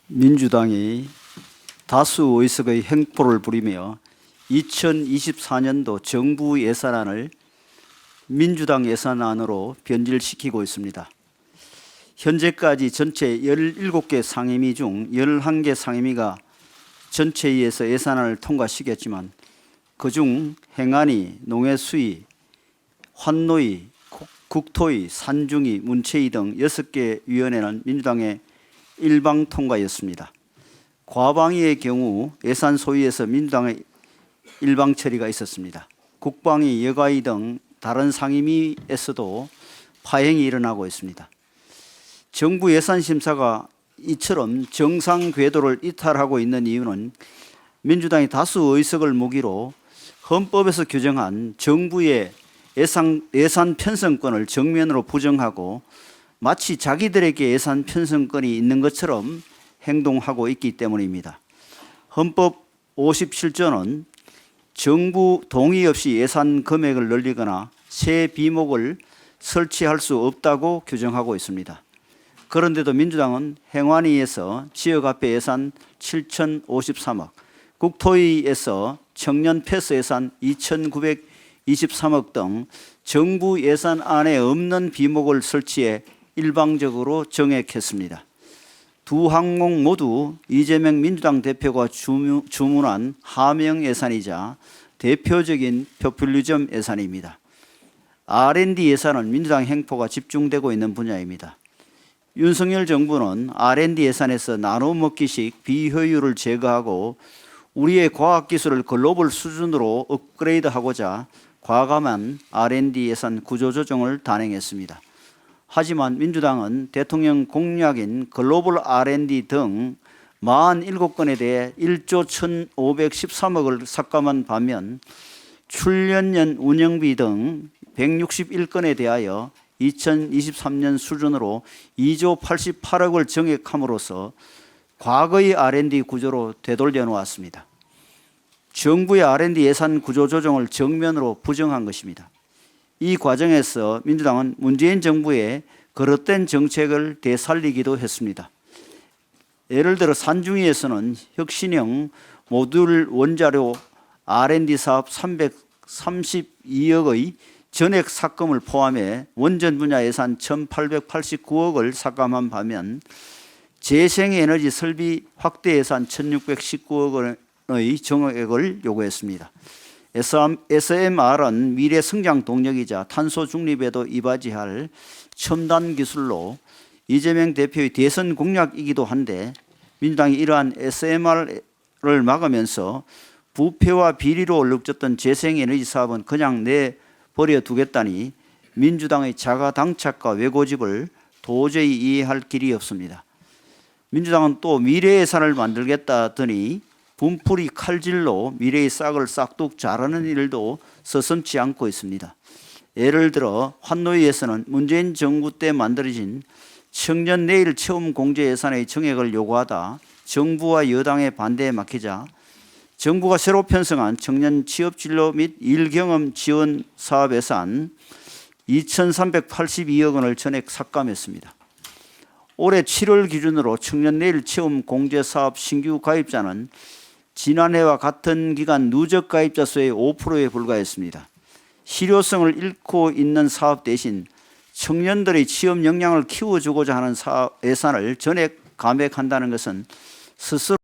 민주당이 다수 의석의 횡포를 부리며 2024년도 정부 예산안을 민주당 예산안으로 변질시키고 있습니다. 현재까지 전체 17개 상임위 중 11개 상임위가 전체위에서 예산안을 통과시켰지만 그중 행안위, 농해수위, 환노위, 국토위, 산중위, 문체위 등 6개 위원회는 민주당의 일방 통과였습니다. 과방위의 경우 예산 소위에서 민주당의 일방 처리가 있었습니다. 국방위, 여가위 등 다른 상임위에서도 파행이 일어나고 있습니다. 정부 예산심사가 이처럼 정상 궤도를 이탈하고 있는 이유는 민주당이 다수 의석을 무기로 헌법에서 규정한 정부의 예산 편성권을 정면으로 부정하고 마치 자기들에게 예산 편성권이 있는 것처럼 행동하고 있기 때문입니다. 헌법 57조는 정부 동의 없이 예산 금액을 늘리거나 새 비목을 설치할 수 없다고 규정하고 있습니다. 그런데도 민주당은 행안위에서 지역화폐 예산 7,053억, 국토위에서 청년 패스 예산 2,923억 등 정부 예산안에 없는 비목을 설치해 일방적으로 정액했습니다. 두 항목 모두 이재명 민주당 대표가 주문한 하명 예산이자 대표적인 포퓰리즘 예산입니다. R&D 예산은 민주당 횡포가 집중되고 있는 분야입니다. 윤석열 정부는 R&D 예산에서 나눠먹기식 비효율을 제거하고 우리의 과학기술을 글로벌 수준으로 업그레이드하고자 과감한 R&D 예산 구조조정을 단행했습니다. 하지만 민주당은 대통령 공약인 글로벌 R&D 등 47건에 대해 1조 1,513억을 삭감한 반면 출연연 운영비 등 161건에 대하여 2023년 수준으로 2조 88억을 정액함으로써 과거의 R&D 구조로 되돌려 놓았습니다. 정부의 R&D 예산 구조 조정을 정면으로 부정한 것입니다. 이 과정에서 민주당은 문재인 정부의 그릇된 정책을 되살리기도 했습니다. 예를 들어 산중위에서는 혁신형 모듈 원자료 R&D 사업 332억의 전액 삭감을 포함해 원전 분야 예산 1,889억을 삭감한 반면 재생에너지 설비 확대 예산 1,619억 원의 정액을 요구했습니다. SMR은 미래 성장 동력이자 탄소 중립에도 이바지할 첨단 기술로 이재명 대표의 대선 공약이기도 한데 민주당이 이러한 SMR을 막으면서 부패와 비리로 얼룩졌던 재생에너지 사업은 그냥 내버려 두겠다니 민주당의 자가당착과 왜고집을 도저히 이해할 길이 없습니다. 민주당은 또 미래 예산을 만들겠다더니 분풀이 칼질로 미래의 싹을 싹둑 자르는 일도 서슴지 않고 있습니다. 예를 들어 환노위에서는 문재인 정부 때 만들어진 청년 내일 체험 공제 예산의 정액을 요구하다 정부와 여당의 반대에 막히자 정부가 새로 편성한 청년 취업 진로 및 일 경험 지원 사업 예산 2,382억 원을 전액 삭감했습니다. 올해 7월 기준으로 청년 내일 체험 공제 사업 신규 가입자는 지난해와 같은 기간 누적 가입자 수의 5%에 불과했습니다. 실효성을 잃고 있는 사업 대신 청년들의 취업 역량을 키워주고자 하는 사업 예산을 전액 감액한다는 것은 스스로